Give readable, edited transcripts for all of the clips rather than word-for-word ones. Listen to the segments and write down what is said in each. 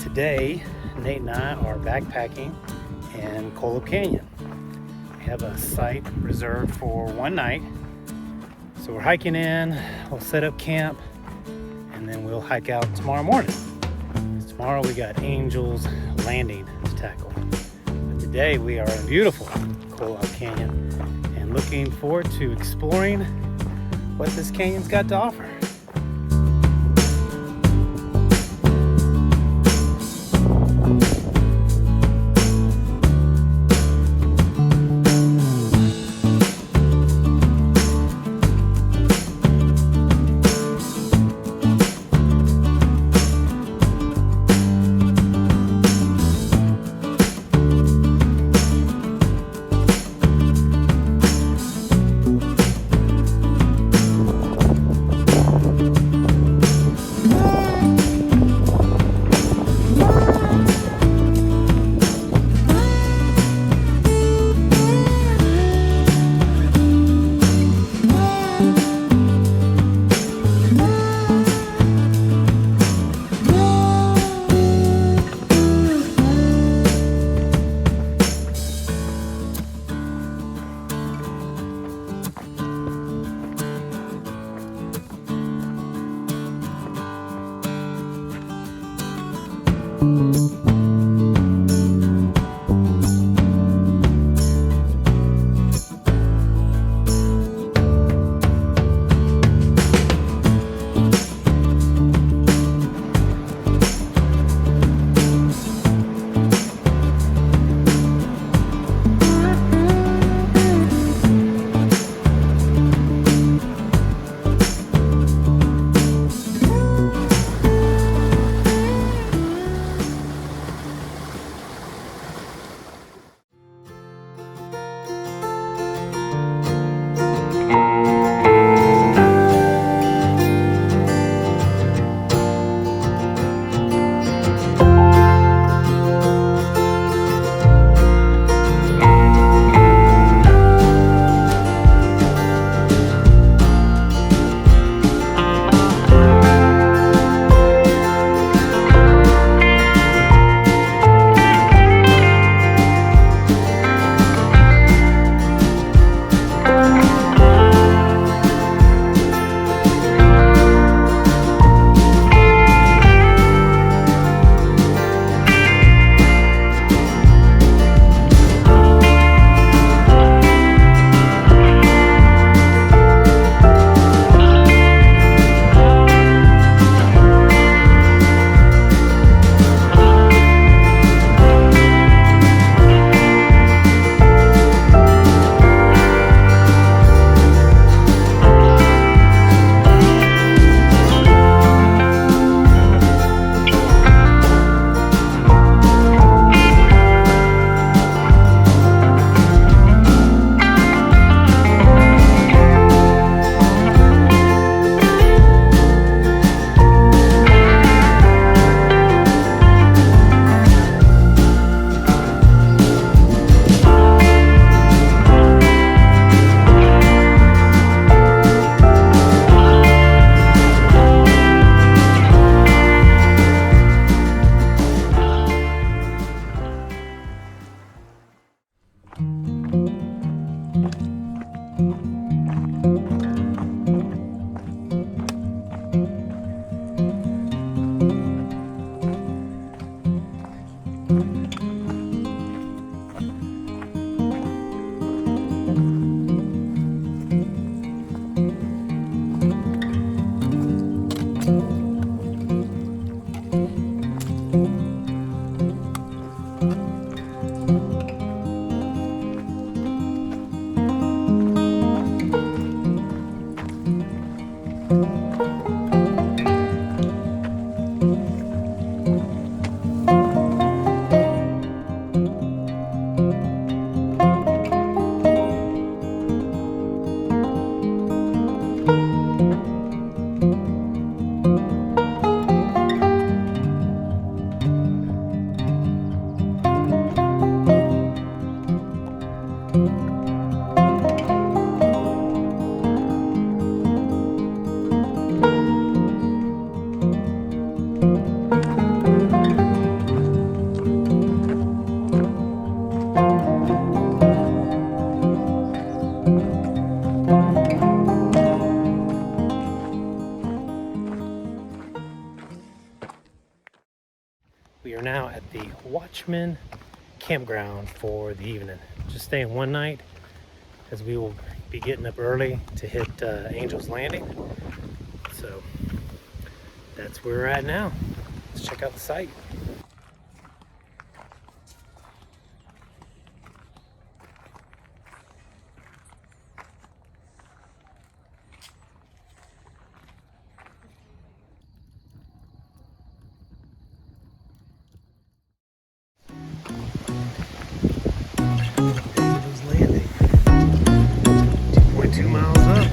Today, Nate and I are backpacking in Kolob Canyon. We have a site reserved for one night. So we're hiking in, we'll set up camp, and then we'll hike out tomorrow morning. Tomorrow we got Angel's Landing to tackle. But today we are in beautiful Kolob Canyon and looking forward to exploring what this canyon's got to offer. We are now at the Watchman Campground for the evening. Just staying one night as we will be getting up early to hit Angel's Landing. So that's where we're at now. Let's check out the site. Angel's Landing, 2.2 miles up.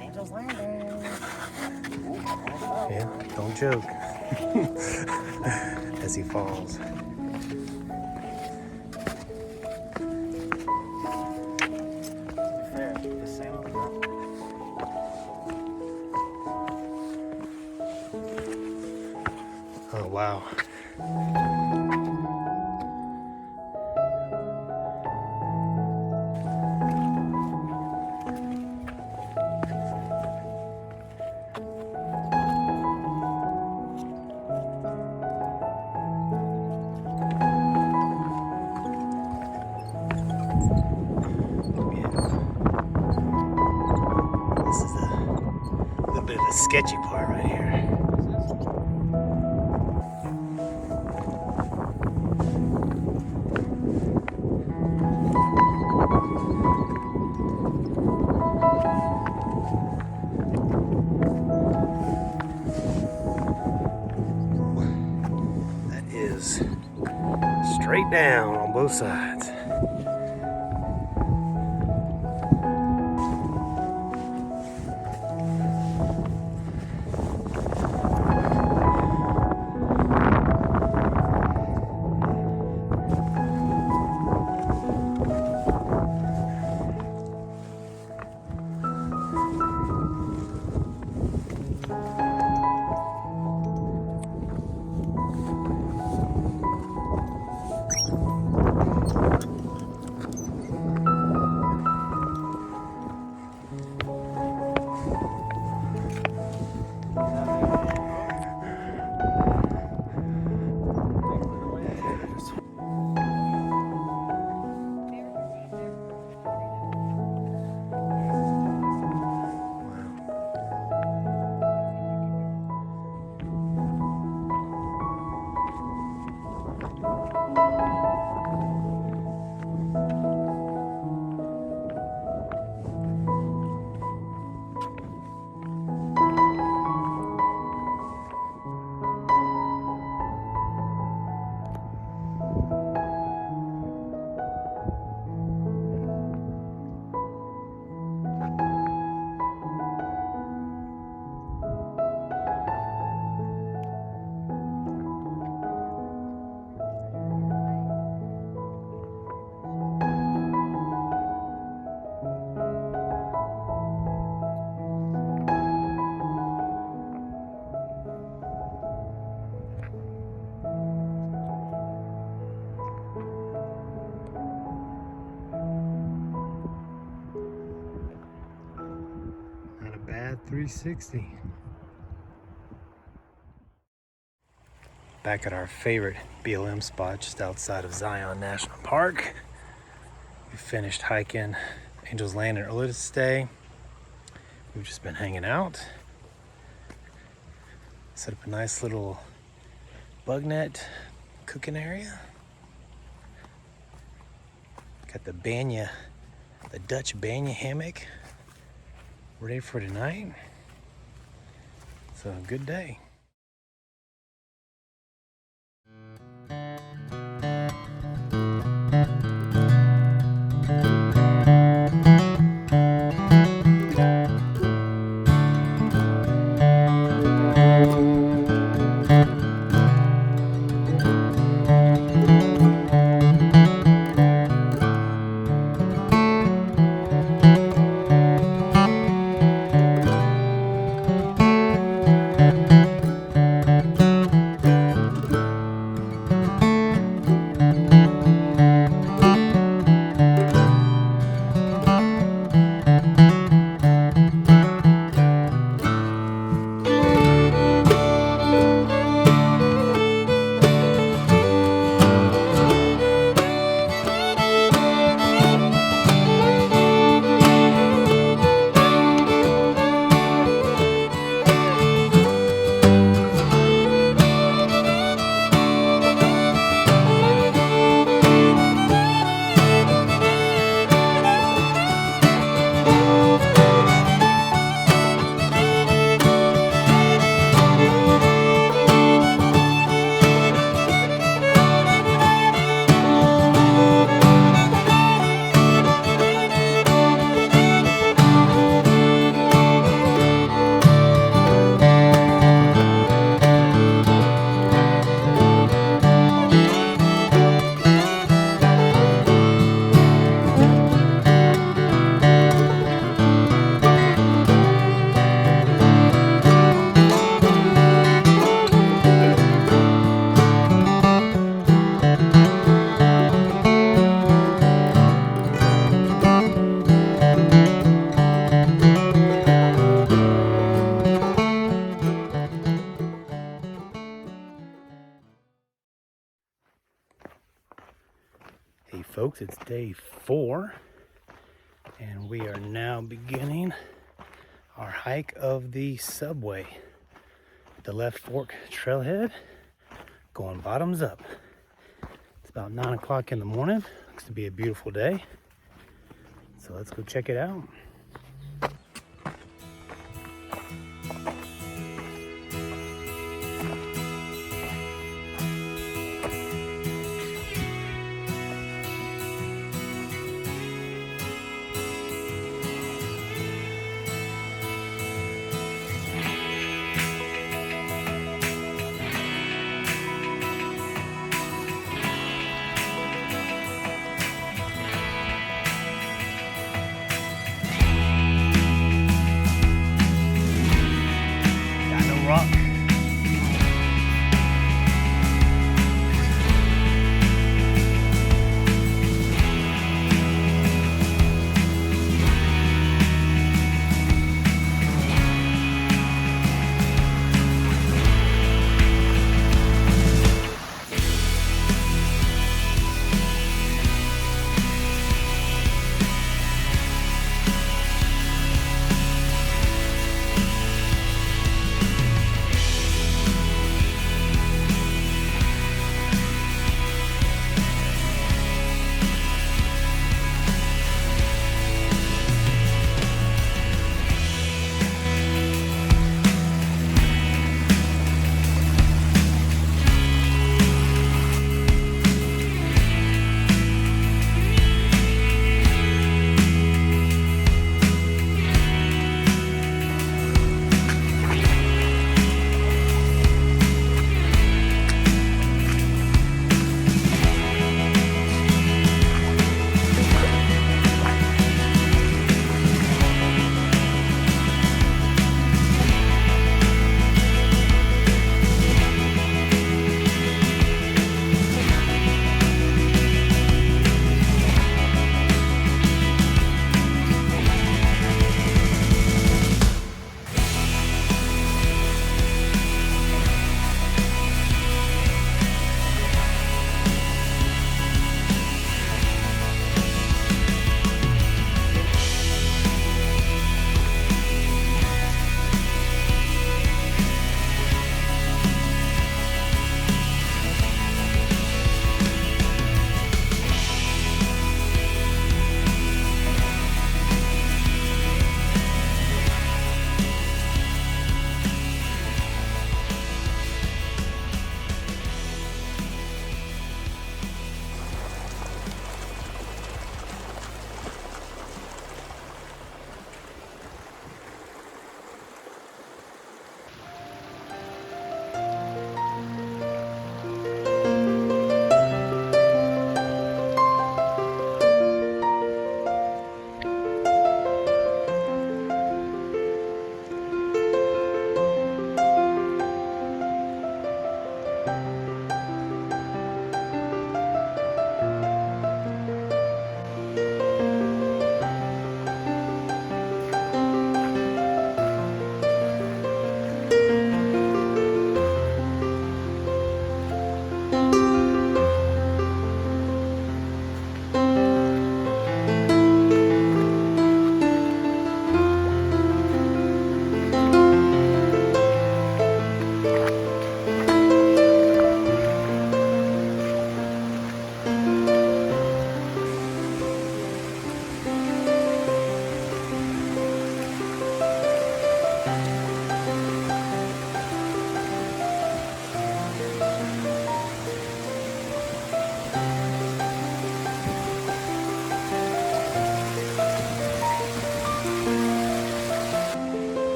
Angel's Landing. Yeah, don't joke. As he falls. Oh, wow. This is a little bit of a sketchy part right here. That is straight down on both sides. 360. Back at our favorite BLM spot just outside of Zion National Park. We finished hiking Angel's Landing earlier this day. We've just been hanging out. Set up a nice little bug net cooking area. Got the banya, the Dutch banya hammock ready for tonight. So a good day. Hey folks, it's day 4 and we are now beginning our hike of the subway. The Left Fork Trailhead, going bottoms up. It's about 9 o'clock in the morning. Looks to be a beautiful day. So let's go check it out. Rock.